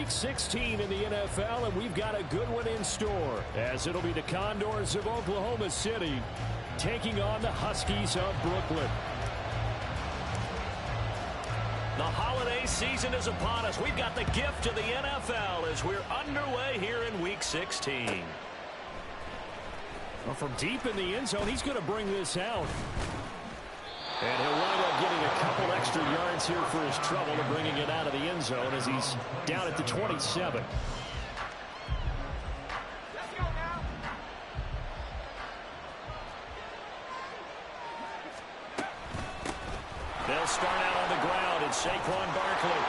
Week 16 in the NFL, and we've got a good one in store, as it'll be the Condors of Oklahoma City taking on the Huskies of Brooklyn. The holiday season is upon us. We've got the gift of the NFL as we're underway here in Week 16. Well, from deep in the end zone, he's going to bring this out. And he'll wind up getting a couple extra yards here for his trouble and bringing it out of the end zone as he's down at the 27. They'll start out on the ground. It's Saquon Barkley.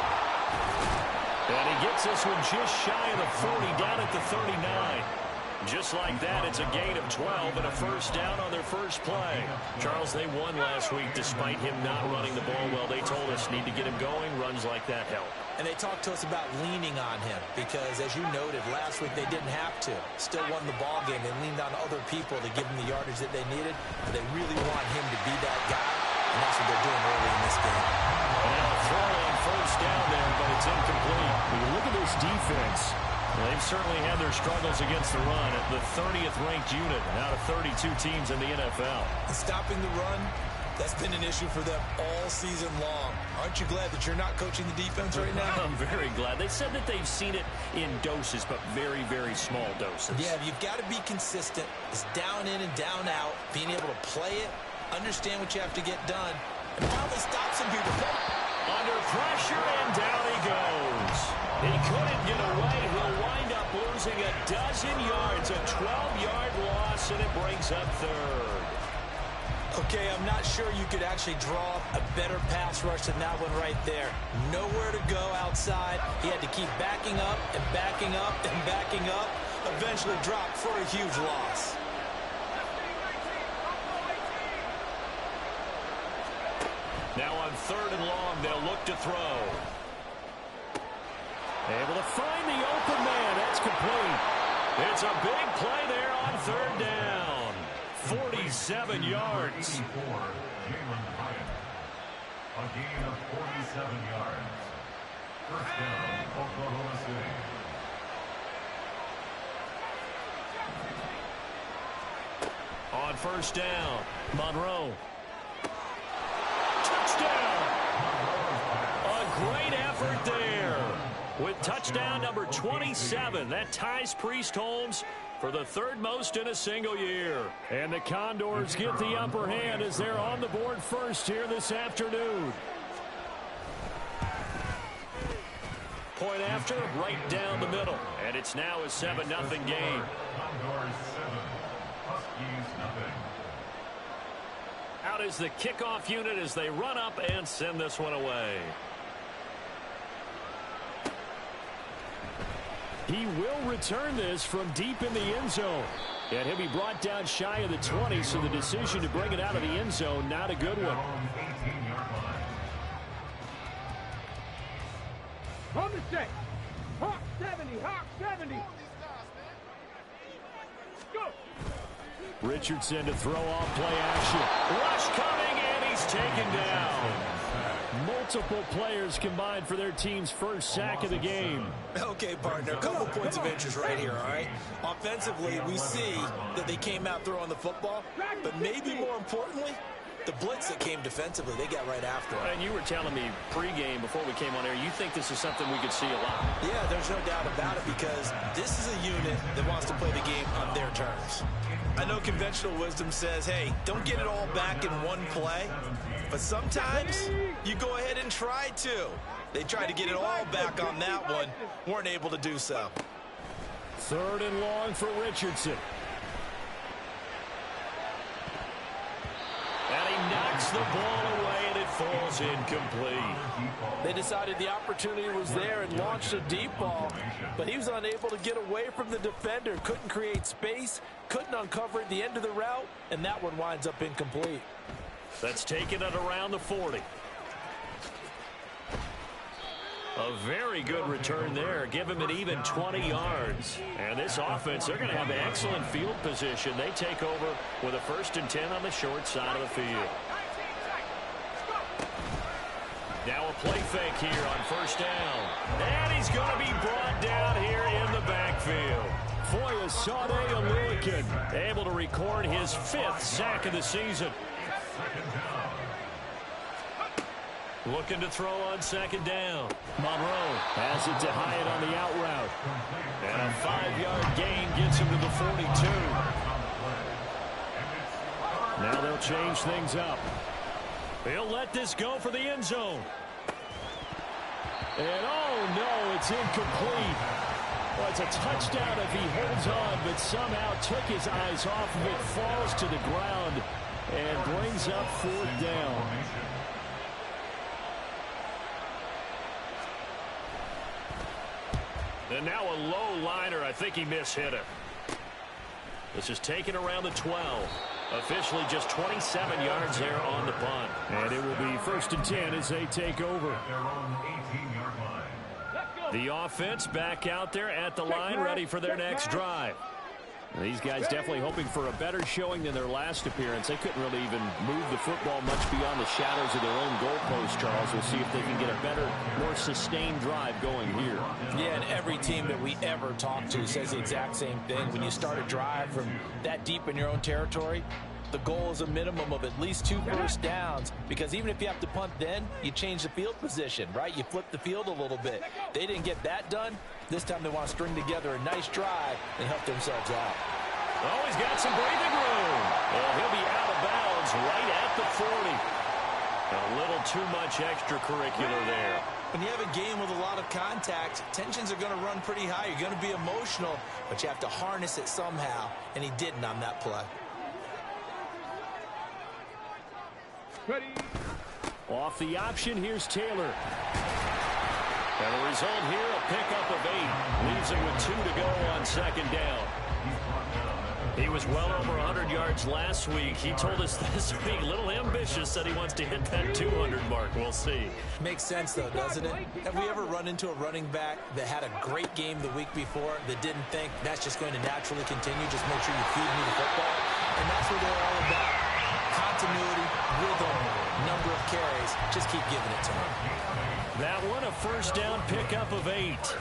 And he gets this one just shy of the 40, down at the 39. Just like that, it's a gain of 12 and a first down on their first play. Charles, they won last week despite him not running the ball well. They told us need to get him going. Runs like that help. And they talked to us about leaning on him because, as you noted, last week they didn't have to. Still won the ball game. They leaned on other people to give them the yardage that they needed. But they really want him to be that guy, and that's what they're doing early in this game. And now a throw on first down there, but it's incomplete. When you look at this defense, they've certainly had their struggles against the run at the 30th ranked unit out of 32 teams in the NFL. And stopping the run, that's been an issue for them all season long. Aren't you glad that you're not coaching the defense right now? I'm very glad. They said that they've seen it in doses, but very, very small doses. Yeah, you've got to be consistent. It's down in and down out, being able to play it, understand what you have to get done, and probably stop some people. Under pressure, and down he goes. He couldn't get away. He'll wind up losing a dozen yards, a 12-yard loss, and it brings up third. Okay, I'm not sure you could actually draw a better pass rush than that one right there. Nowhere to go outside. He had to keep backing up and backing up and backing up. Eventually dropped for a huge loss. Now on third and long, they'll look to throw. able to find the open man. That's complete. It's a big play there on third down. 47 yards. A gain of 47 yards. First down, Oklahoma City. On first down, Monroe. Touchdown! A great effort there. With touchdown number 27, that ties Priest Holmes for the third most in a single year. And the Condors get the upper hand as they're on the board first here this afternoon. Point after, right down the middle. And it's now a 7-0 game. Condors 7, Huskies nothing. Out is the kickoff unit as they run up and send this one away. He will return this from deep in the end zone. And he'll be brought down shy of the 20, so the decision to bring it out of the end zone, not a good one. 18-yard line. On the set. Hawk 70, Hawk 70. Go. Richardson to throw off play action. Rush coming, and he's taken down. Multiple players combined for their team's first sack of the game. Okay, partner, a couple points of interest right here, all right? Offensively, we see that they came out throwing the football, but maybe more importantly, the blitz that came defensively, they got right after it. And you were telling me pregame before we came on air, you think this is something we could see a lot. Yeah, there's no doubt about it because this is a unit that wants to play the game on their terms. I know conventional wisdom says, hey, don't get it all back in one play, but sometimes you go ahead and try to. They tried to get it all back on that one, weren't able to do so. Third and long for Richardson. And he knocks the ball away, and it falls incomplete. They decided the opportunity was there and launched a deep ball, but he was unable to get away from the defender, couldn't create space, couldn't uncover at the end of the route, and that one winds up incomplete. That's taken it around the 40. A very good return there. Give him an even 20 yards. And this offense, they're going to have excellent field position. They take over with a 1st and 10 on the short side of the field. Now a play fake here on first down. And he's going to be brought Sade Aluakin, able to record his 5th sack of the season. Looking to throw on 2nd down. Monroe has it to Hyatt on the out route. And a 5-yard gain gets him to the 42. Now they'll change things up. He'll let this go for the end zone. And oh no, it's incomplete. Well, it's a touchdown if he holds on, but somehow took his eyes off of it, falls to the ground, and brings up 4th down. And now a low liner. I think he mishit it. This is taken around the 12. Officially just 27 yards there on the punt. And it will be 1st and 10 as they take over. The offense back out there at the line, ready for their next drive. These guys definitely hoping for a better showing than their last appearance. They couldn't really even move the football much beyond the shadows of their own goalpost, Charles. We'll see if they can get a better, more sustained drive going here. Yeah, and every team that we ever talk to says the exact same thing. When you start a drive from that deep in your own territory, the goal is a minimum of at least 2 first downs, because even if you have to punt then, you change the field position, right? You flip the field a little bit. They didn't get that done. This time they want to string together a nice drive and help themselves out. Oh, he's got some breathing room. And he'll be out of bounds right at the 40. A little too much extracurricular there. When you have a game with a lot of contact, tensions are going to run pretty high. You're going to be emotional, but you have to harness it somehow, and he didn't on that play. Ready. Off the option, here's Taylor. And the result here, a pickup of 8. Leaves him with 2 to go on 2nd down. He was well over 100 yards last week. He told us this week, a little ambitious, said he wants to hit that 200 mark. We'll see. Makes sense, though, doesn't it? Have we ever run into a running back that had a great game the week before that didn't think that's just going to naturally continue? Just make sure you feed me the football. And that's what they're all about. Continuity, rhythm, number of carries. Just keep giving it to him. That one, a 1st down pickup of 8. 1st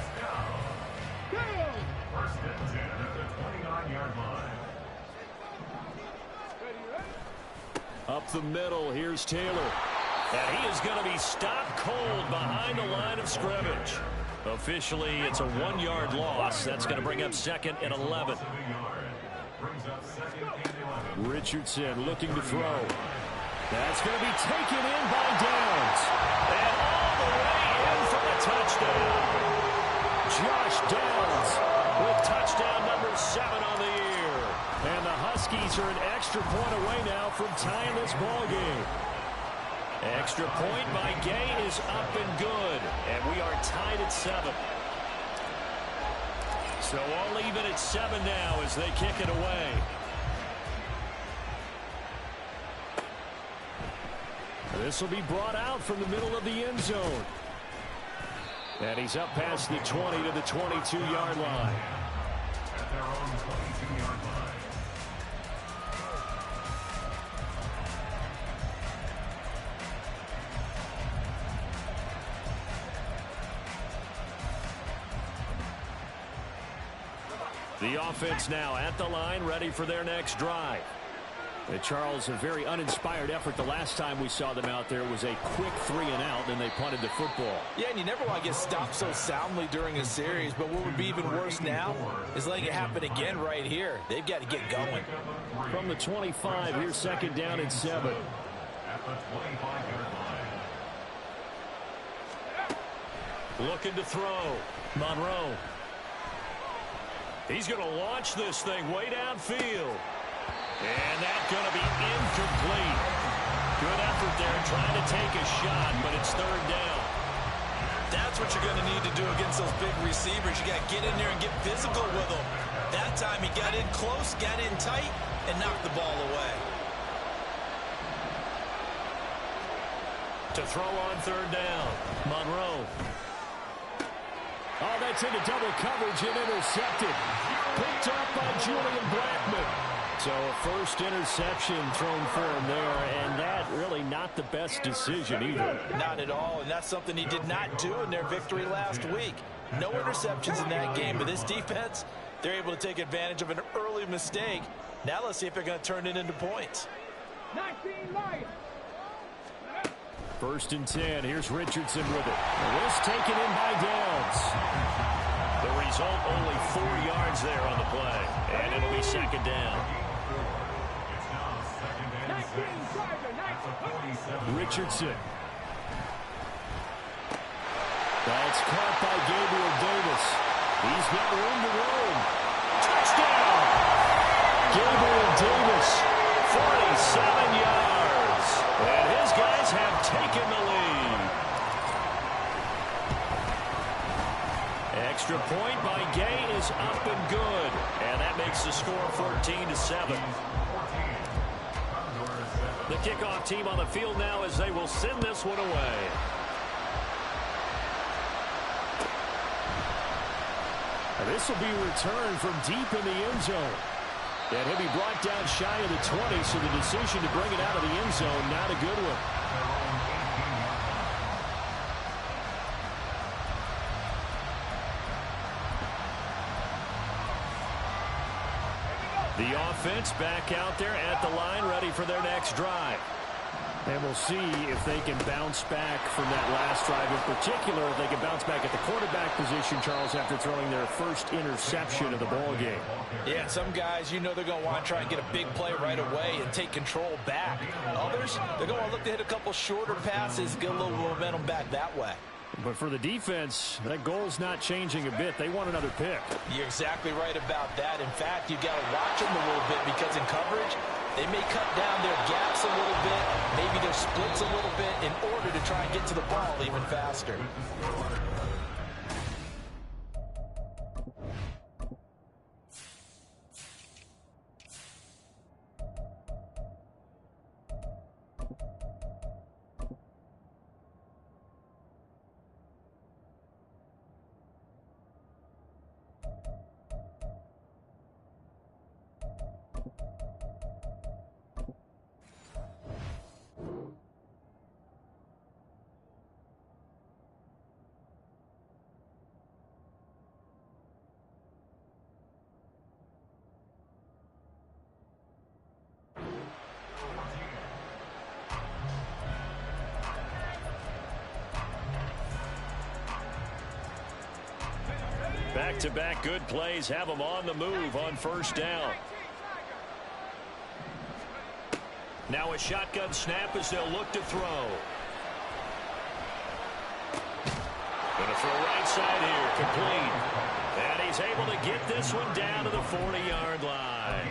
and 10 at the 29-yard line. Up the middle, here's Taylor. And he is going to be stopped cold behind the line of scrimmage. Officially, it's a 1-yard loss. That's going to bring up 2nd and 11. Richardson looking to throw. That's going to be taken in by Downs. And all the way in for the touchdown. Josh Downs With touchdown number 7 on the year. And the Huskies are an extra point away now from tying this ball game. Extra point by Gay is up and good. And we are tied at 7. So all even at 7 now as they kick it away. This will be brought out from the middle of the end zone. And he's up past the 20 to the 22-yard line. At their own 22-yard line. The offense now at the line, ready for their next drive. Charles, a very uninspired effort the last time we saw them out there was a quick 3 and out, and they punted the football. Yeah, and you never want to get stopped so soundly during a series, but what would be even worse now is letting it happen again right here. They've got to get going. From the 25, here's 2nd down and 7. At the 25-yard line. Looking to throw. Monroe. He's going to launch this thing way downfield. And that's going to be incomplete. Good effort there trying to take a shot, but it's 3rd down. That's what you're going to need to do against those big receivers. You got to get in there and get physical with them. That time he got in close, got in tight, and knocked the ball away. To throw on 3rd down. Monroe. Oh, that's into double coverage and intercepted. Picked up by Julian Blackman. So a first interception thrown for him there, and that really not the best decision either. Not at all, and that's something he did not do in their victory last week. No interceptions in that game, but this defense, they're able to take advantage of an early mistake. Now let's see if they're going to turn it into points. 19 Lions. 1st and 10. Here's Richardson with it. This taken in by Downs. The result, only 4 yards there on the play. And it'll be 2nd down. 19 Tiger, 19. Richardson. That's caught by Gabriel Davis. He's got room to roam. Touchdown! Gabriel Davis, 47 yards. And his guys have taken the lead. Extra point by Gay is up and good. And that makes the score 14-7. The kickoff team on the field now as they will send this one away. This will be returned from deep in the end zone. And he'll be brought down shy of the 20, so the decision to bring it out of the end zone, not a good one. The offense back out there at the line, ready for their next drive. And we'll see if they can bounce back from that last drive. In particular, if they can bounce back at the quarterback position, Charles, after throwing their first interception of the ball game. Yeah, some guys, you know they're going to want to try and get a big play right away and take control back. Others, they're going to look to hit a couple shorter passes, get a little momentum back that way. But for the defense, that goal's not changing a bit. They want another pick. You're exactly right about that. In fact, you've got to watch them a little bit because in coverage, they may cut down their gaps a little bit, maybe their splits a little bit in order to try and get to the ball even faster. Back-to-back good plays have them on the move on 1st down. Now a shotgun snap as they'll look to throw. Going to throw right side here, complete. And he's able to get this one down to the 40-yard line.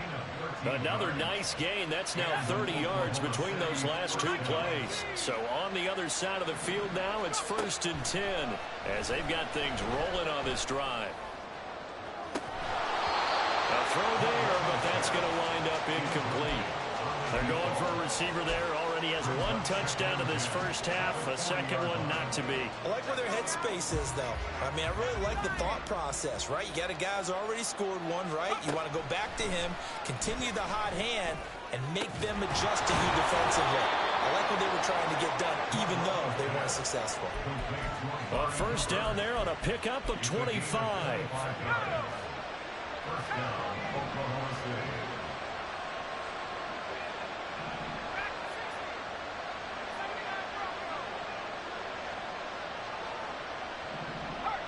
Another nice gain. That's now 30 yards between those last 2 plays. So on the other side of the field now, it's 1st and 10 as they've got things rolling on this drive. A throw there, but that's going to wind up incomplete. They're going for a receiver there. Already has 1 touchdown to this first half. A second one not to be. I like where their headspace is, though. I mean, I really like the thought process, right? You got a guy who's already scored one, right? You want to go back to him, continue the hot hand, and make them adjust to you defensively. I like what they were trying to get done, even though they weren't successful. A 1st down there on a pickup of 25.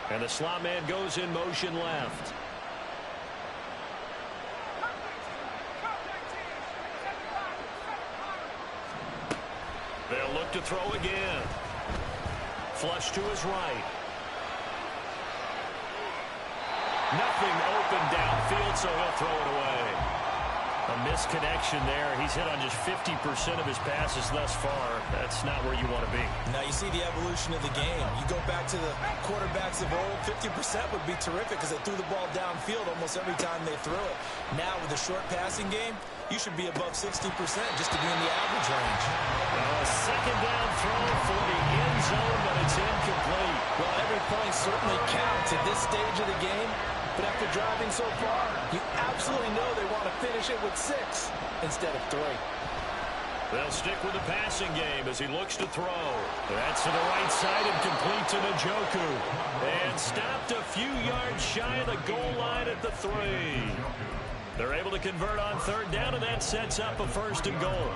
And the slot man goes in motion left. They'll look to throw again. Flush to his right. Nothing open downfield, so he'll throw it away. A misconnection there. He's hit on just 50% of his passes thus far. That's not where you want to be. Now you see the evolution of the game. You go back to the quarterbacks of old, 50% would be terrific because they threw the ball downfield almost every time they threw it. Now with the short passing game, you should be above 60% just to be in the average range. Well, a 2nd down throw for the end zone, but it's incomplete. Well, every point certainly counts at this stage of the game. But after driving so far, you absolutely know they want to finish it with 6 instead of 3. They'll stick with the passing game as he looks to throw. That's to the right side and complete to Njoku. And stopped a few yards shy of the goal line at the 3. They're able to convert on third down, and that sets up a first and goal.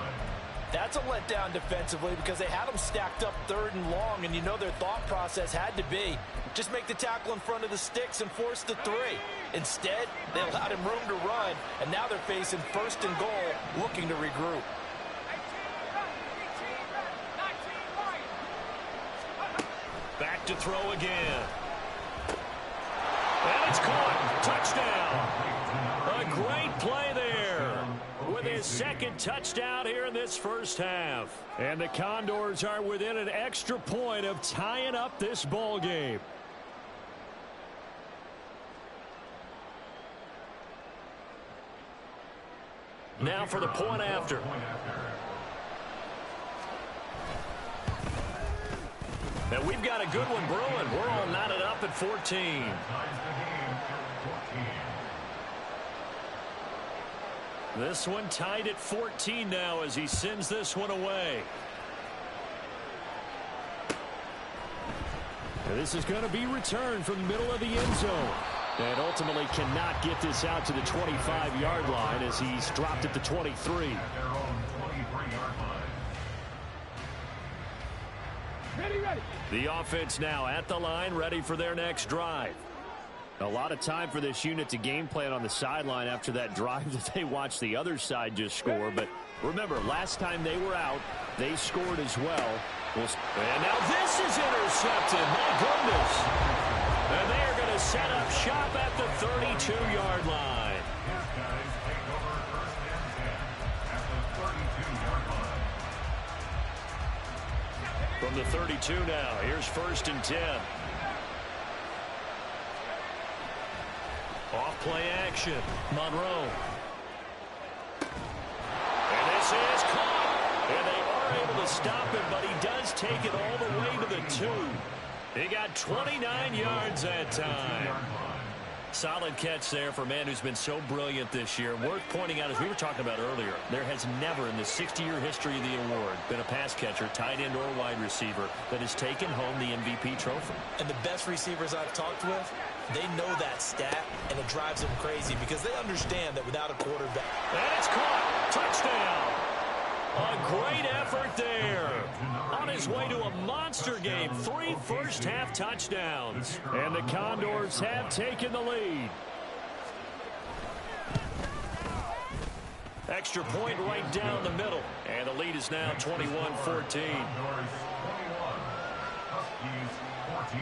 That's a letdown defensively because they had them stacked up third and long, and you know their thought process had to be just make the tackle in front of the sticks and force the 3. Instead, they allowed him room to run, and now they're facing first and goal, looking to regroup. Back to throw again. And it's caught. Touchdown. A great play there with his second touchdown here in this first half. And the Condors are within an extra point of tying up this ball game. Now for the point after. And we've got a good one brewing. We're all knotted up at 14. This one tied at 14 now as he sends this one away. And this is going to be returned from the middle of the end zone. And ultimately cannot get this out to the 25-yard line as he's dropped at the 23. Ready. The offense now at the line, ready for their next drive. A lot of time for this unit to game plan on the sideline after that drive that they watched the other side just score. But remember, last time they were out, they scored as well. And now this is intercepted. My goodness. And they are going to set up shop at the 32-yard line. From the 32 now, here's 1st and 10. Off play action, Monroe. And this is caught. And they are able to stop him, but he does take it all the way to the 2. He got 29 yards that time. Solid catch there for a man who's been so brilliant this year. Worth pointing out, as we were talking about earlier, there has never in the 60-year history of the award been a pass catcher, tight end, or wide receiver that has taken home the MVP trophy. And the best receivers I've talked with, they know that stat, and it drives them crazy because they understand that without a quarterback. And it's caught. Touchdown. A great effort there. On his way to a monster game. 3 first-half touchdowns. And the Condors have taken the lead. Extra point right down the middle. And the lead is now 21-14. Huskies 14.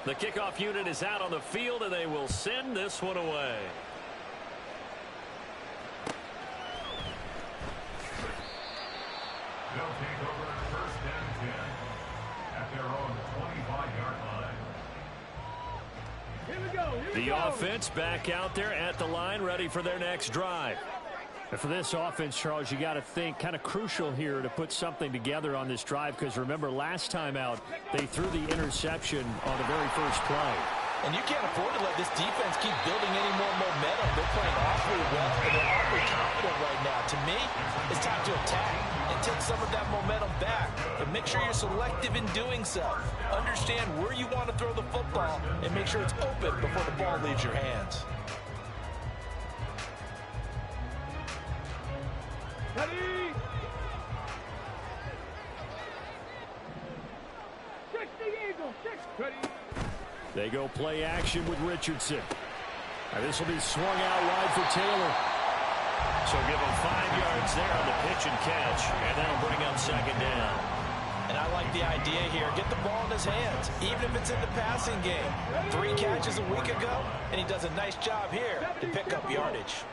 The kickoff unit is out on the field, and they will send this one away. They'll take over 1st and 10 at their own 25-yard line. Here we go. The offense back out there at the line, ready for their next drive. And for this offense, Charles, you got to think kind of crucial here to put something together on this drive, because remember last time out they threw the interception on the very first play. And you can't afford to let this defense keep building any more momentum. They're playing awfully well, and they're awfully confident right now. To me, it's time to attack and take some of that momentum back. But make sure you're selective in doing so. Understand where you want to throw the football and make sure it's open before the ball leaves your hands. Ready. 60 Eagles. 6. Ready. They go play action with Richardson. And this will be swung out wide for Taylor. So give him 5 yards there on the pitch and catch, and that'll bring up 2nd down. And I like the idea here. Get the ball in his hands, even if it's in the passing game. 3 catches a week ago, and he does a nice job here to pick up yardage.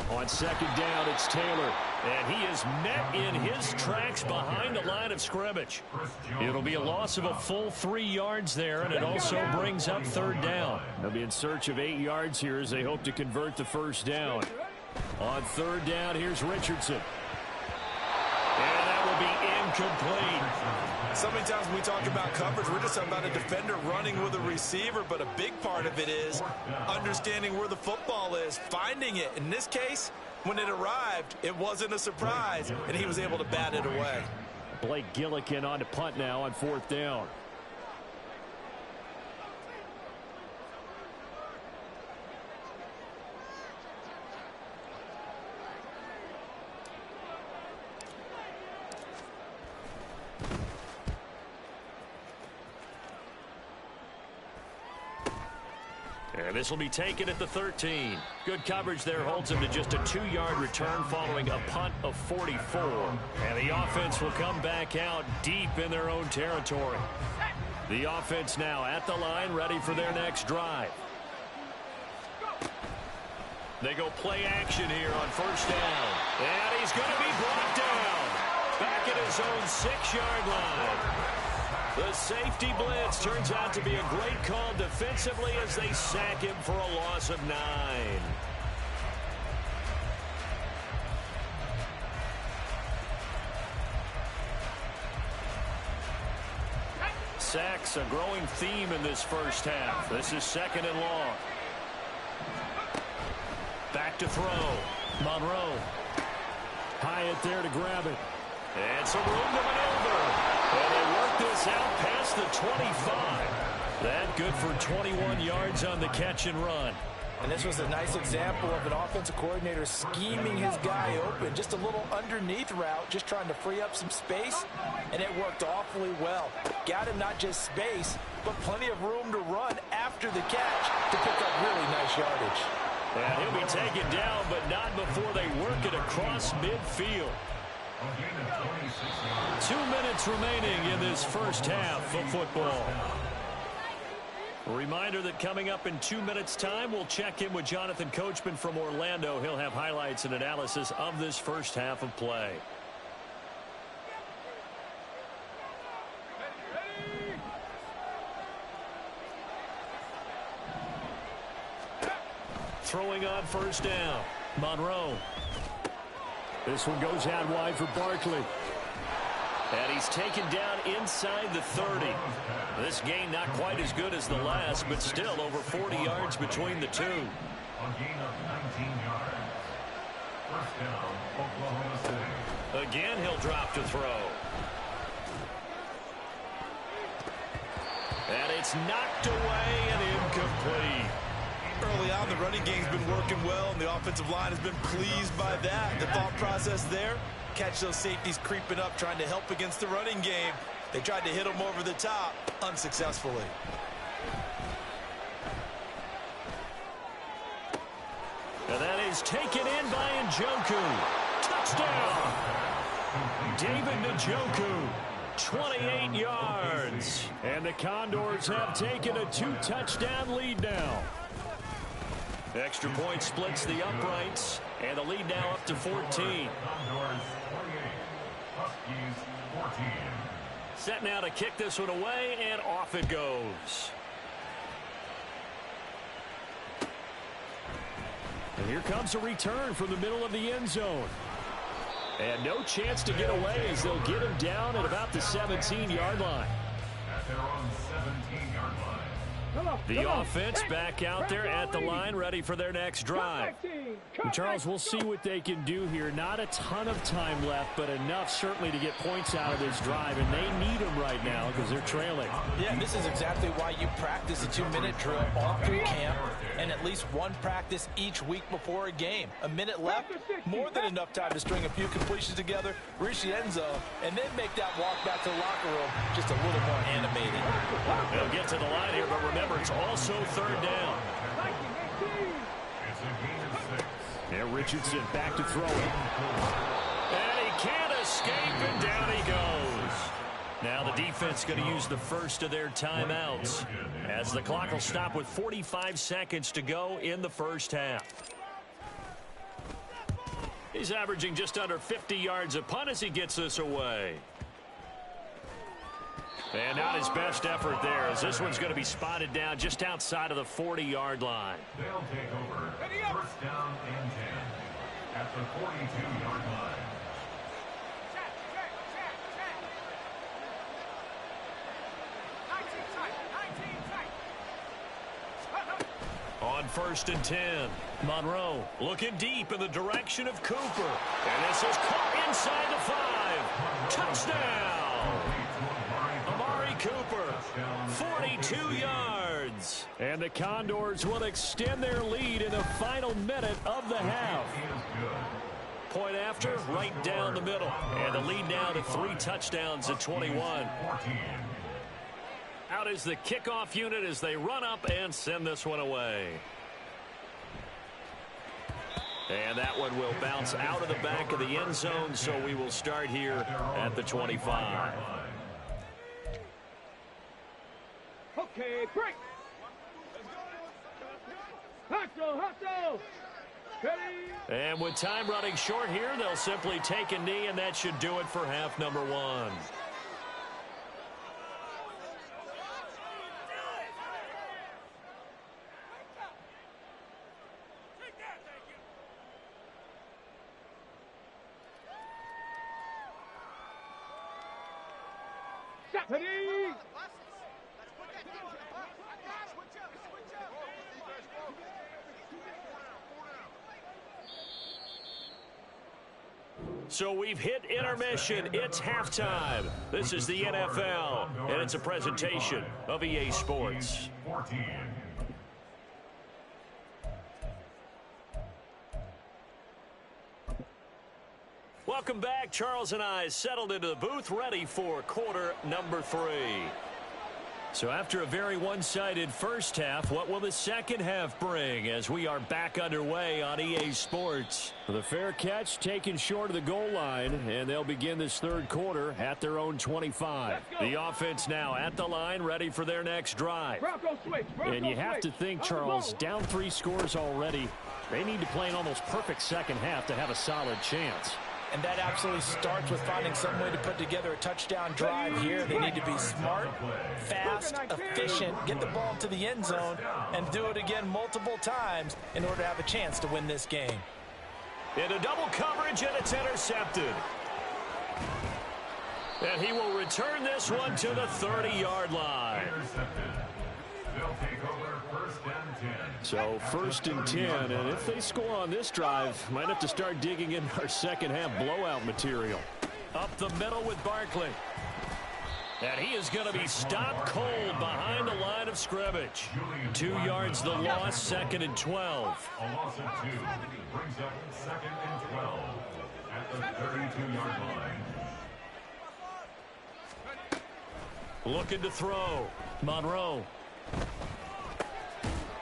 On 2nd down, it's Taylor. And he is met in his tracks behind the line of scrimmage. It'll be a loss of a full 3 yards there, and it also brings up 3rd down. They'll be in search of 8 yards here as they hope to convert the 1st down. On 3rd down, here's Richardson. And that will be incomplete. So many times when we talk about coverage, we're just talking about a defender running with a receiver, but a big part of it is understanding where the football is, finding it. In this case, when it arrived, it wasn't a surprise, and he was able to bat it away. Blake Gillikin on to punt now on 4th down. And this will be taken at the 13. Good coverage there holds him to just a 2-yard return following a punt of 44. And the offense will come back out deep in their own territory. The offense now at the line, ready for their next drive. They go play action here on 1st down. And he's going to be brought down. Back at his own 6-yard line. The safety blitz turns out to be a great call defensively as they sack him for a loss of 9. Sacks, a growing theme in this first half. This is 2nd and long. Back to throw. Monroe. Hyatt there to grab it. And some room to maneuver. And they work this out past the 25. That good for 21 yards on the catch and run. And this was a nice example of an offensive coordinator scheming his guy open. Just a little underneath route, just trying to free up some space. And it worked awfully well. Got him not just space, but plenty of room to run after the catch to pick up really nice yardage. And he'll be taken down, but not before they work it across midfield. 2 minutes remaining in this first half of football. A reminder that coming up in 2 minutes' time, we'll check in with Jonathan Coachman from Orlando. He'll have highlights and analysis of this first half of play. Throwing on 1st down. Monroe. This one goes out wide for Barkley. And he's taken down inside the 30. This gain not quite as good as the last, but still over 40 yards between the two. A gain of 19 yards. 1st down, Oklahoma City. Again, he'll drop to throw. And it's knocked away and incomplete. Early on, the running game's been working well, and the offensive line has been pleased by that. The thought process there, catch those safeties creeping up, trying to help against the running game. They tried to hit them over the top, unsuccessfully. And that is taken in by Njoku. Touchdown! David Njoku, 28 yards. And the Condors have taken a 2-touchdown lead now. Extra point splits the uprights, and the lead now up to 14. Condors 48, Huskies 14. Set now to kick this one away, and off it goes. And here comes a return from the middle of the end zone. And no chance to get away as they'll get him down at about the 17-yard line. At their own 17-yard line. The offense back out there at the line, ready for their next drive. And Charles, we'll see what they can do here. Not a ton of time left, but enough certainly to get points out of this drive, and they need them right now because they're trailing. Yeah, and this is exactly why you practice a 2-minute drill all through camp and at least one practice each week before a game. A minute left, more than enough time to string a few completions together, reach the end zone, and then make that walk back to the locker room just a little more animated. They'll get to the line here, but remember, it's also 3rd down. It's a gain of 6. Yeah, Richardson back to throw it. And he can't escape, and down he goes. Now the defense going to use the first of their timeouts as the clock will stop with 45 seconds to go in the first half. He's averaging just under 50 yards a punt as he gets this away. And not his best effort there, as this one's going to be spotted down just outside of the 40-yard line. They'll take over 1st down and 10 at the 42-yard line. on 1st and 10. Monroe looking deep in the direction of Cooper. And this is caught inside the 5. Touchdown! Amari Cooper, 42 yards. And the Condors will extend their lead in the final minute of the half. Point after, right down the middle. And the lead now to 3 touchdowns at 21. Out is the kickoff unit as they run up and send this one away. And that one will bounce out of the back of the end zone, so we will start here at the 25. Okay, break. Hustle, hustle. Ready. And with time running short here, they'll simply take a knee, and that should do it for half number 1. Ready. So we've hit intermission. It's halftime. This is the NFL, and it's a presentation of EA Sports. Welcome back. Charles and I settled into the booth, ready for quarter number 3. So after a very one-sided first half, what will the second half bring as we are back underway on EA Sports? The fair catch taken short of the goal line, and they'll begin this third quarter at their own 25. The offense now at the line, ready for their next drive. Bronco switch. Bronco And you have to switch. think, Charles, down 3 scores already. They need to play an almost perfect second half to have a solid chance. And that absolutely starts with finding some way to put together a touchdown drive here. They need to be smart, fast, efficient, get the ball to the end zone, and do it again multiple times in order to have a chance to win this game. Into double coverage, and it's intercepted. And he will return this one to the 30-yard line. They'll take over 1st and 10. So 1st and 10, and if they score on this drive, might have to start digging in our second half blowout material. Up the middle with Barkley. And he is going to be stopped cold behind the line of scrimmage. 2 yards the loss, 2nd and 12. A loss of 2 brings up 2nd and 12 at the 32-yard line. Looking to throw. Monroe.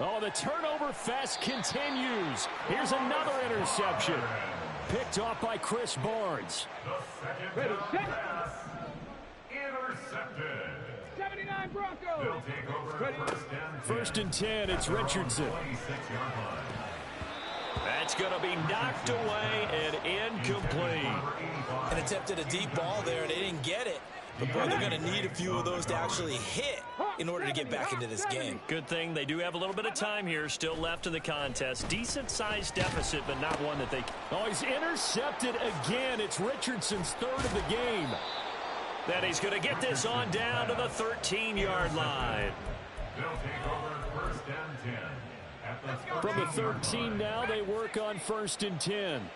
Oh, the turnover fest continues. Here's another interception. Picked off by Chris Barnes. The second down pass intercepted. 79 Broncos. They'll take over 1st and 10, it's Richardson. 26-yard line. That's going to be knocked away and incomplete. And attempted a deep ball there. They didn't get it. But, boy, they're going to need a few of those to actually hit in order to get back into this game. Good thing they do have a little bit of time here still left in the contest. Decent-sized deficit, but not one that they... Oh, he's intercepted again. It's Richardson's 3rd of the game. Then he's going to get this on down to the 13-yard line. They'll take over 1st and 10 at the From the 13 now, they work on 1st and 10.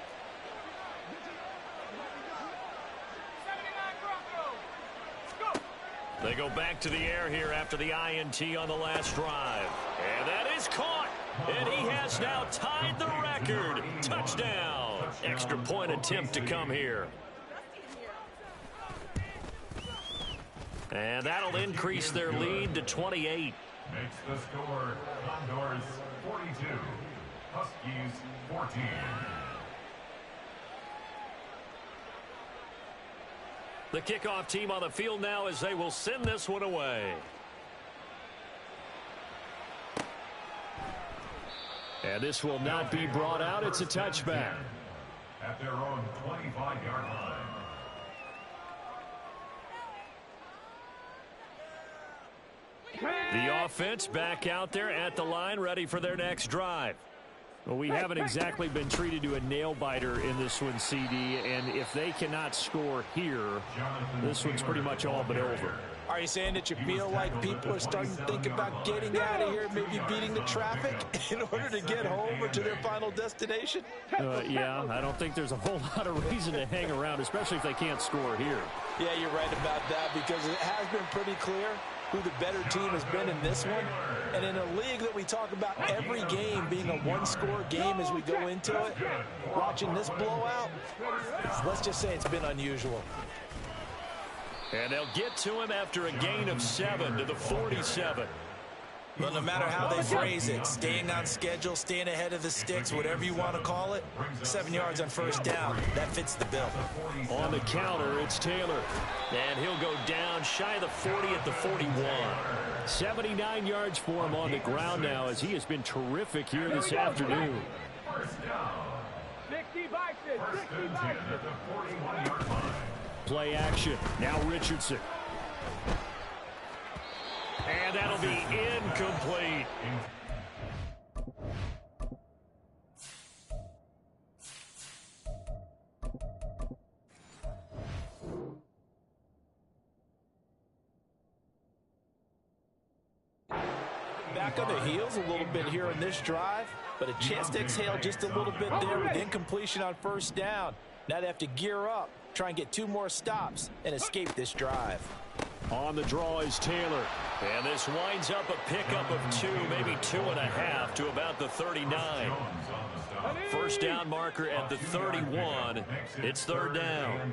They go back to the air here after the INT on the last drive. And that is caught. And he has now tied the record. Touchdown. Extra point attempt to come here. And that'll increase their lead to 28. Makes the score Condors 42, Huskies 14. The kickoff team on the field now as they will send this one away. And this will not be brought out. It's a touchback. At their own 25-yard line. The offense back out there at the line, ready for their next drive. Well, we haven't exactly been treated to a nail-biter in this one, CD, and if they cannot score here, this one's pretty much all but over. Are you saying that you feel like people are starting to think about getting out of here, maybe beating the traffic in order to get home or to their final destination? Yeah, I don't think there's a whole lot of reason to hang around, especially if they can't score here. Yeah, you're right about that, because it has been pretty clear who the better team has been in this one. And in a league that we talk about every game being a one-score game as we go into it, watching this blowout, let's just say it's been unusual. And they'll get to him after a gain of 7 to the 47. Well, no matter how they phrase it, staying on schedule, staying ahead of the sticks, whatever you want to call it, 7 yards on first down, that fits the bill. On the counter, it's Taylor. And he'll go down shy of the 40 at the 41. 79 yards for him on the ground now, as he has been terrific here this afternoon. 60 Vikings, 60 Vikings. Play action. Now Richardson. And that'll be incomplete. Back on the heels a little bit here in this drive, but a chance to exhale just a little bit there with incompletion on first down. Now they have to gear up, try and get 2 more stops, and escape this drive. On the draw is Taylor. And this winds up a pickup of 2, maybe 2.5 to about the 39. First down marker at the 31. It's third down.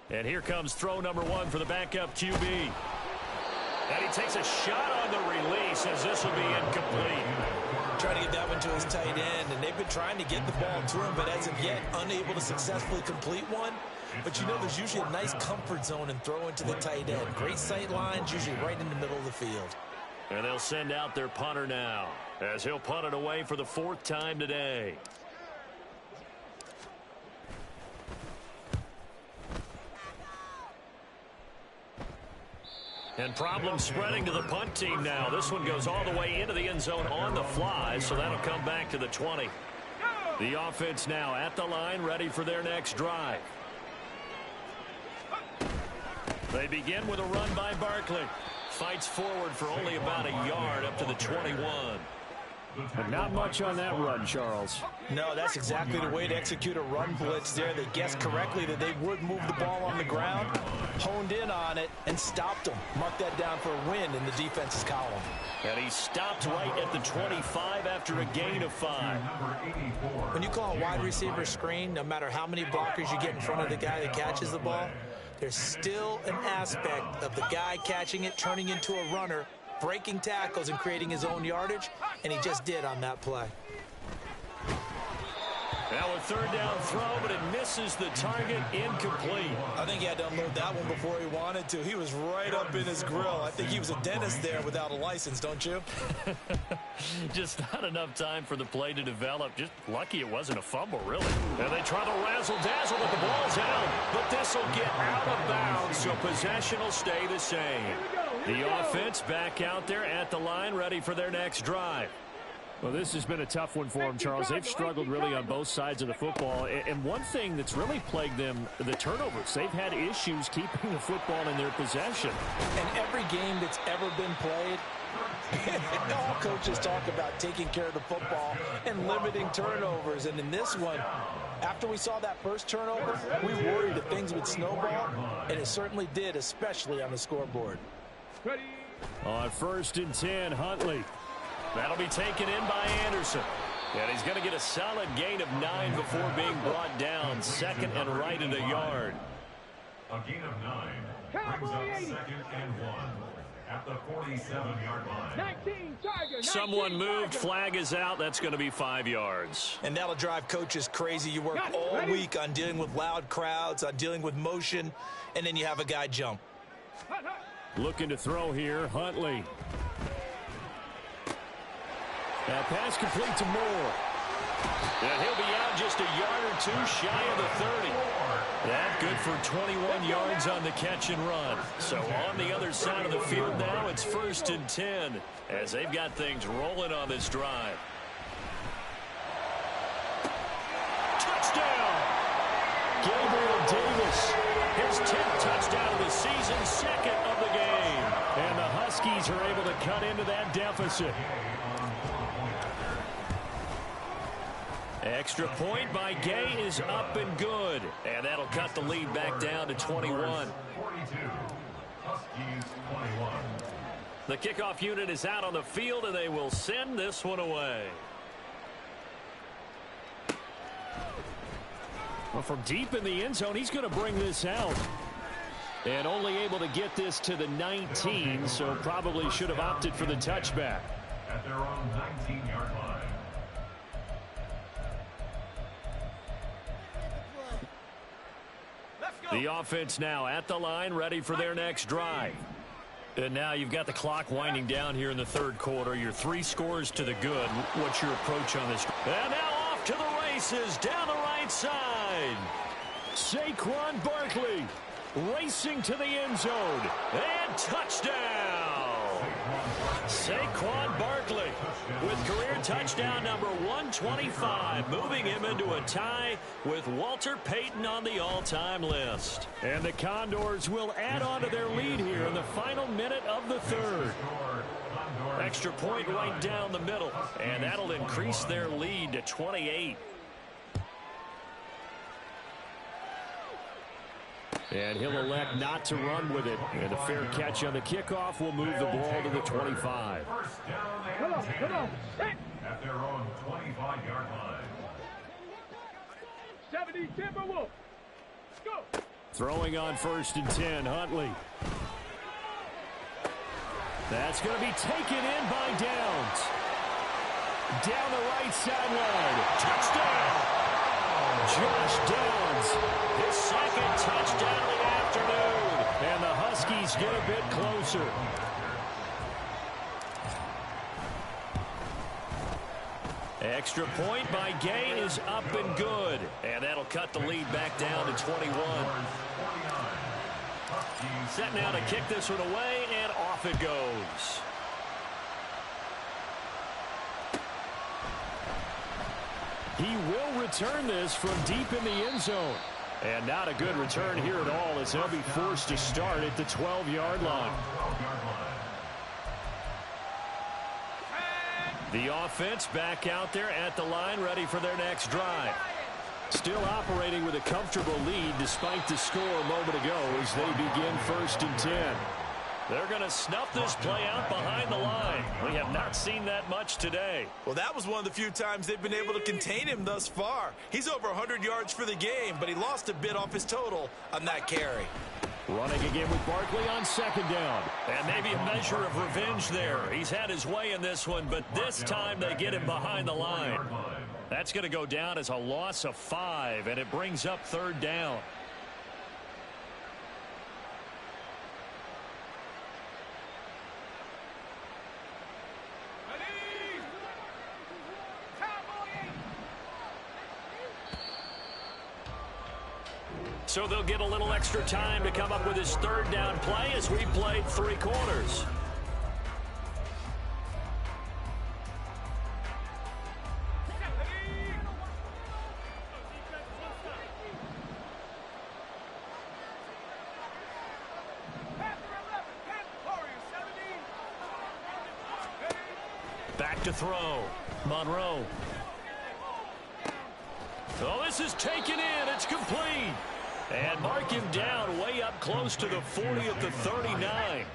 And here comes throw number 1 for the backup QB. And he takes a shot on the release, as this will be incomplete. Trying to get that one to his tight end, and they've been trying to get the ball to him, but as of yet, unable to successfully complete one. But you know, there's usually a nice comfort zone in throwing to the tight end. Great sight lines, usually right in the middle of the field. And they'll send out their punter now, as he'll punt it away for the 4th time today. And problems spreading to the punt team now. This one goes all the way into the end zone on the fly, so that'll come back to the 20. The offense now at the line, ready for their next drive. They begin with a run by Barkley. Fights forward for only about a yard up to the 21. But not much on that run, Charles. No, that's exactly the way to execute a run blitz there. They guessed correctly that they would move the ball on the ground, honed in on it, and stopped them. Mark that down for a win in the defense's column. And he stopped right at the 25 after a gain of 5. When you call a wide receiver screen, no matter how many blockers you get in front of the guy that catches the ball, there's still an aspect of the guy catching it, turning into a runner, breaking tackles and creating his own yardage, and he just did on that play. Now a third down throw, but it misses the target, incomplete. I think he had to unload that one before he wanted to. He was right up in his grill. I think he was a dentist there without a license, don't you? Just not enough time for the play to develop. Just lucky it wasn't a fumble, really. And they try to razzle-dazzle, but the ball's out. But this will get out of bounds, so possession will stay the same. The offense back out there at the line, ready for their next drive. Well, this has been a tough one for them, Charles. They've struggled really on both sides of the football. And one thing that's really plagued them, the turnovers. They've had issues keeping the football in their possession. And every game that's ever been played, all coaches talk about taking care of the football and limiting turnovers. And in this one, after we saw that first turnover, we worried that things would snowball, and it certainly did, especially on the scoreboard. On 1st and 10, Huntley. That'll be taken in by Anderson. And he's going to get a solid gain of 9 before being brought down. 2nd and right at a yard. A gain of 9 brings up 2nd and 1 at the 47-yard line. 19, Tiger, 19, Someone moved. Tiger. Flag is out. That's going to be 5 yards. And that'll drive coaches crazy. You work all week on dealing with loud crowds, on dealing with motion, and then you have a guy jump. Looking to throw here, Huntley. That pass complete to Moore. And he'll be out just a yard or 2 shy of the 30. That good for 21 yards on the catch and run. So on the other side of the field now, it's 1st and 10 as they've got things rolling on this drive. Touchdown! Gabriel Davis, his 10th cut into that deficit. Extra point by Gay is up and good. And that'll cut the lead back down to 21. 42. Huskies 21. The kickoff unit is out on the field, and they will send this one away. Well, from deep in the end zone, he's going to bring this out. And only able to get this to the 19, so probably should have opted for the touchback. At their own 19-yard line. The offense now at the line, ready for their next drive. And now you've got the clock winding down here in the third quarter. Your 3 scores to the good. What's your approach on this? And now off to the races down the right side. Saquon Barkley racing to the end zone. And touchdown. Saquon Barkley with career touchdown number 125, moving him into a tie with Walter Payton on the all-time list. And the Condors will add on to their lead here in the final minute of the third. Extra point right down the middle, and that'll increase their lead to 28. And he'll elect not to run with it. And a fair catch on the kickoff will move the ball to the 25. Come on. At their own 25-yard line. 70 Timberwolves. Go. Throwing on 1st and 10, Huntley. That's going to be taken in by Downs. Down the right sideline. Touchdown! Josh Downs, His second touchdown of the afternoon. and the Huskies get a bit closer. Extra point by Gay is up and good. And that'll cut the lead back down to 21. Set now to kick this one away, and off it goes. He will return this from deep in the end zone. And not a good return here at all as they'll be forced to start at the 12-yard line. The offense back out there at the line, ready for their next drive. Still operating with a comfortable lead despite the score a moment ago as they begin 1st and 10. They're going to snuff this play out behind the line. We have not seen that much today. Well, that was one of the few times they've been able to contain him thus far. He's over 100 yards for the game, but he lost a bit off his total on that carry. Running again with Barkley on 2nd down. And maybe a measure of revenge there. He's had his way in this one, but this time they get him behind the line. That's going to go down as a loss of 5, and it brings up 3rd down. So they'll get a little extra time to come up with his 3rd down play as we played 3 quarters. Back to throw. Monroe. Oh, this is taken in. It's complete. And mark him down way up close to the 40 at the 39.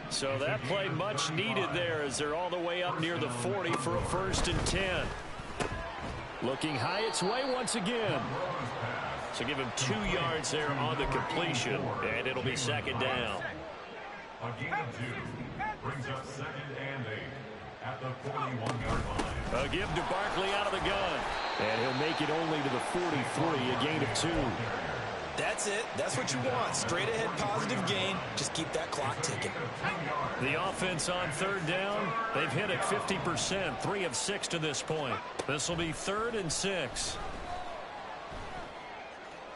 So that play much needed there as they're all the way up near the 40 for a 1st and 10. Looking high its way once again. So give him 2 yards there on the completion, and it'll be 2nd down. A gain of 2 brings up 2nd and 8 at the 41-yard line. A give to Barkley out of the gun. And he'll make it only to the 43, a gain of 2. That's it. That's what you want. Straight ahead positive gain. Just keep that clock ticking. The offense on 3rd down, they've hit it 50%, 3 of 6 to this point. This will be 3rd and 6.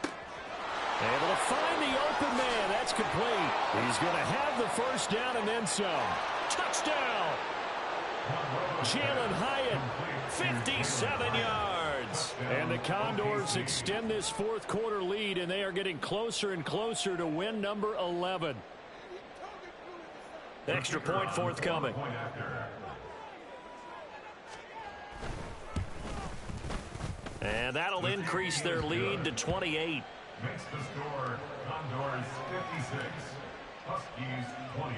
Able to find the open man. That's complete. He's going to have the 1st down and then some. Touchdown! Jalen Hyatt, 57 yards. And the Condors extend this 4th quarter lead, and they are getting closer and closer to win number 11. Extra point forthcoming. And that'll increase their lead to 28. Makes the score Condors 56, Huskies 28.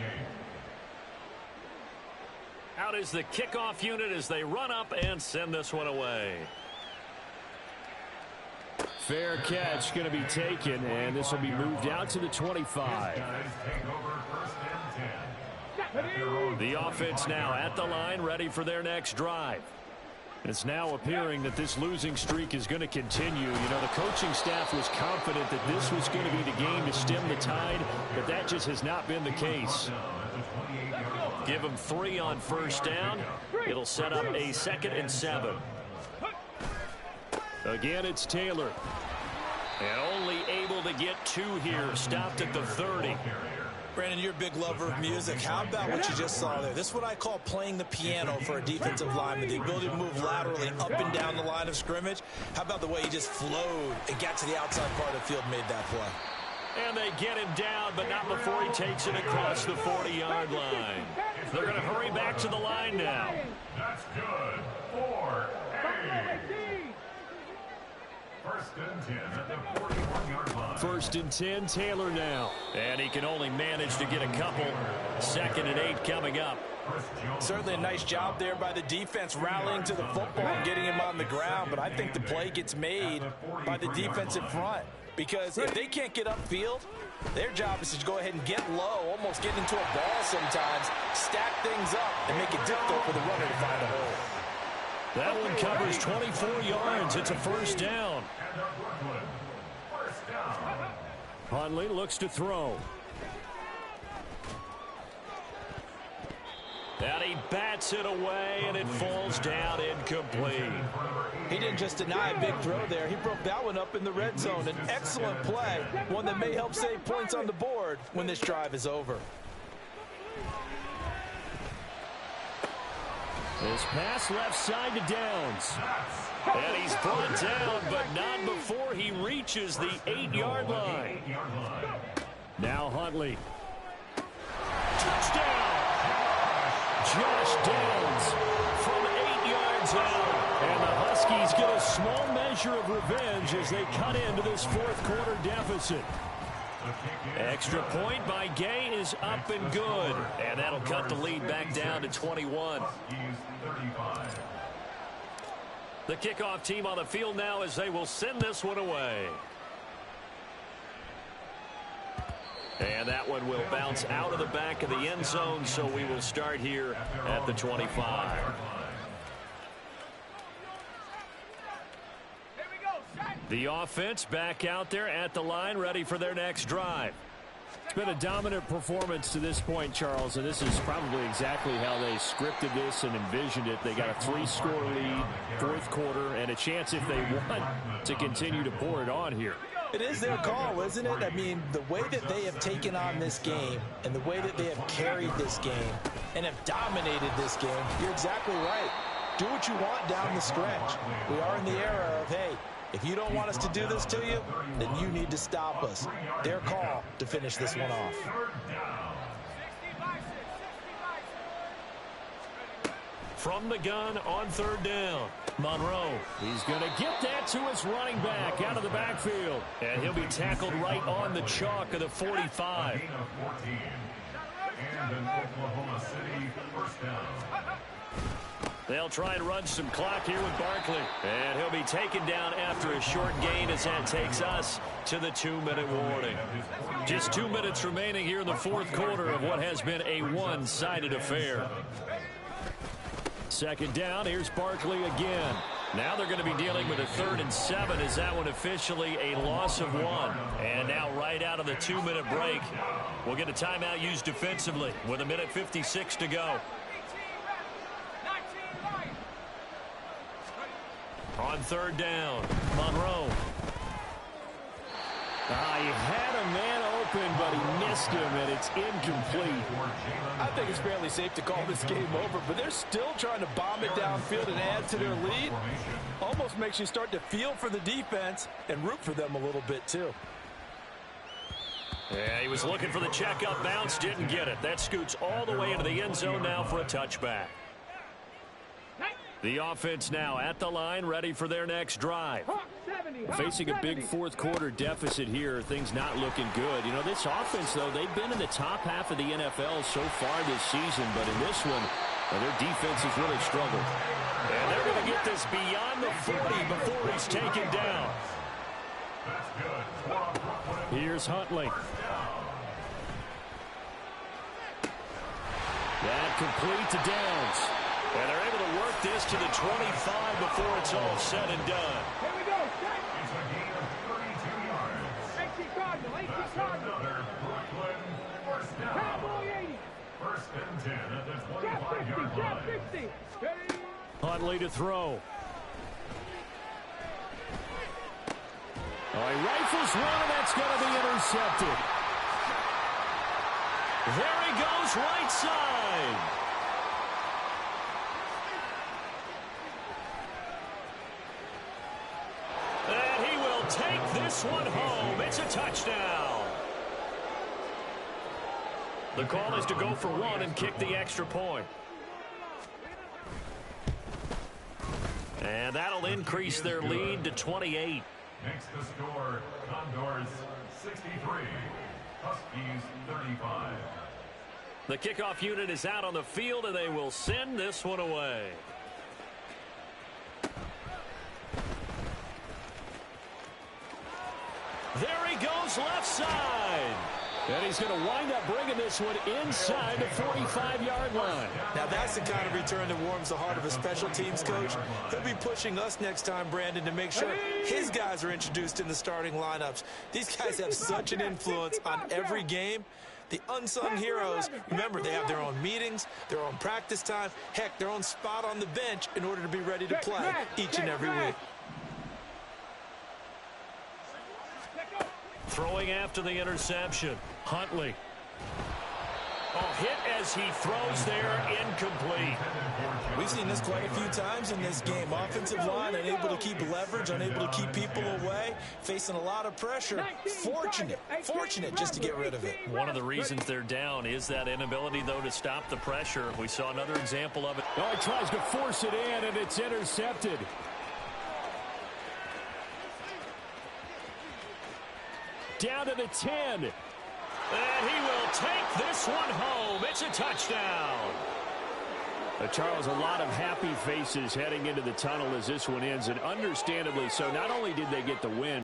Out is the kickoff unit as they run up and send this one away. Fair catch going to be taken, and this will be moved out to the 25. The offense now at the line, ready for their next drive. It's now appearing that this losing streak is going to continue. You know, the coaching staff was confident that this was going to be the game to stem the tide, but that just has not been the case. Give them 3 on first down. It'll set up a 2nd and 7. Again, it's Taylor. And only able to get 2 here. Stopped at the 30. Brandon, you're a big lover of music. How about what you just saw there? This is what I call playing the piano for a defensive lineman. The ability to move laterally up and down the line of scrimmage. How about the way he just flowed and got to the outside part of the field and made that play? And they get him down, but not before he takes it across the 40-yard line. They're going to hurry back to the line now. That's good. 4-8. First and 10 at the 41-yard line. First and 10, Taylor now. And he can only manage to get a couple. 2nd and 8 coming up. Certainly a nice job there by the defense rallying to the football and getting him on the ground, but I think the play gets made by the defensive front. Because if they can't get upfield, their job is to go ahead and get low, almost get into a ball sometimes, stack things up, and make it difficult for the runner to find a hole. That one covers 24 yards. It's a first down. Huntley looks to throw. And he bats it away, and it falls down incomplete. He didn't just deny a big throw there. He broke that one up in the red zone. An excellent play, one that may help save points on the board when this drive is over. This pass left side to Downs. And he's brought down, but not before he reaches the 8-yard line. Now Huntley. Touchdown! Josh Downs from 8 yards out. And the Huskies get a small measure of revenge as they cut into this fourth quarter deficit. Extra point by Gay is up and good. And that'll cut the lead back down to 21. The kickoff team on the field now as they will send this one away. And that one will bounce out of the back of the end zone, so we will start here at the 25. The offense back out there at the line, ready for their next drive. It's been a dominant performance to this point, Charles, and this is probably exactly how they scripted this and envisioned it. They got a 3-score lead, fourth quarter, and a chance if they want to continue to pour it on here. It is their call, isn't it? I mean, the way that they have taken on this game and the way that they have carried this game and have dominated this game, you're exactly right. Do what you want down the stretch. We are in the era of, hey, if you don't want us to do this to you, then you need to stop us. Their call to finish this one off. From the gun on 3rd down, Monroe. He's going to get that to his running back out of the backfield. And he'll be tackled right on the chalk of the 45. And an Oklahoma City first down. They'll try and run some clock here with Barkley. And he'll be taken down after a short gain as that takes us to the 2-minute warning. Just 2 minutes remaining here in the fourth quarter of what has been a one-sided affair. 2nd down, here's Barkley again. Now they're going to be dealing with a 3rd and 7 as that one officially a loss of 1. And now right out of the 2-minute break, we'll get a timeout used defensively with 1:56 to go. On 3rd down, Monroe. He had a man open, but he missed him, and it's incomplete. I think it's fairly safe to call this game over, but they're still trying to bomb it downfield and add to their lead. Almost makes you start to feel for the defense and root for them a little bit, too. Yeah, he was looking for the checkup bounce, didn't get it. That scoots all the way into the end zone now for a touchback. The offense now at the line, ready for their next drive. Facing a big fourth quarter deficit here, things not looking good. You know, this offense, though, they've been in the top half of the NFL so far this season, but in this one, their defense has really struggled. And they're going to get this beyond the 40 before he's taken down. Here's Huntley. That complete to Downs. And they're able to work this to the 25 before it's all said and done. Here we go. It's a gain of 32 yards. 18 Cardinal. 18 Cardinal. Another Brooklyn first down. Cowboy 80. First and 10 at the Drop 60. 25-yard Drop line. 60. Ready? Huntley to throw. Oh, he rifles one, and that's going to be intercepted. There he goes, right side. And he will take this one home. It's a touchdown. The call is to go for one and kick the extra point. And that'll increase their lead to 28. Makes the score Condors 63, Huskies 35. The kickoff unit is out on the field, and they will send this one away. There he goes, left side. And he's going to wind up bringing this one inside the 45-yard line. Now that's the kind of return that warms the heart of a special teams coach. He'll be pushing us next time, Brandon, to make sure his guys are introduced in the starting lineups. These guys have such an influence on every game. The unsung heroes, remember, they have their own meetings, their own practice time, heck, their own spot on the bench in order to be ready to play each and every week. Throwing after the interception. Huntley. Oh, hit as he throws there, incomplete. We've seen this quite a few times in this game. Offensive line unable to keep leverage, unable to keep people away, facing a lot of pressure. Fortunate just to get rid of it. One of the reasons they're down is that inability, though, to stop the pressure. We saw another example of it. Oh, he tries to force it in, and it's intercepted. Down to the 10. And he will take this one home. It's a touchdown. Charles, a lot of happy faces heading into the tunnel as this one ends, and understandably so. Not only did they get the win,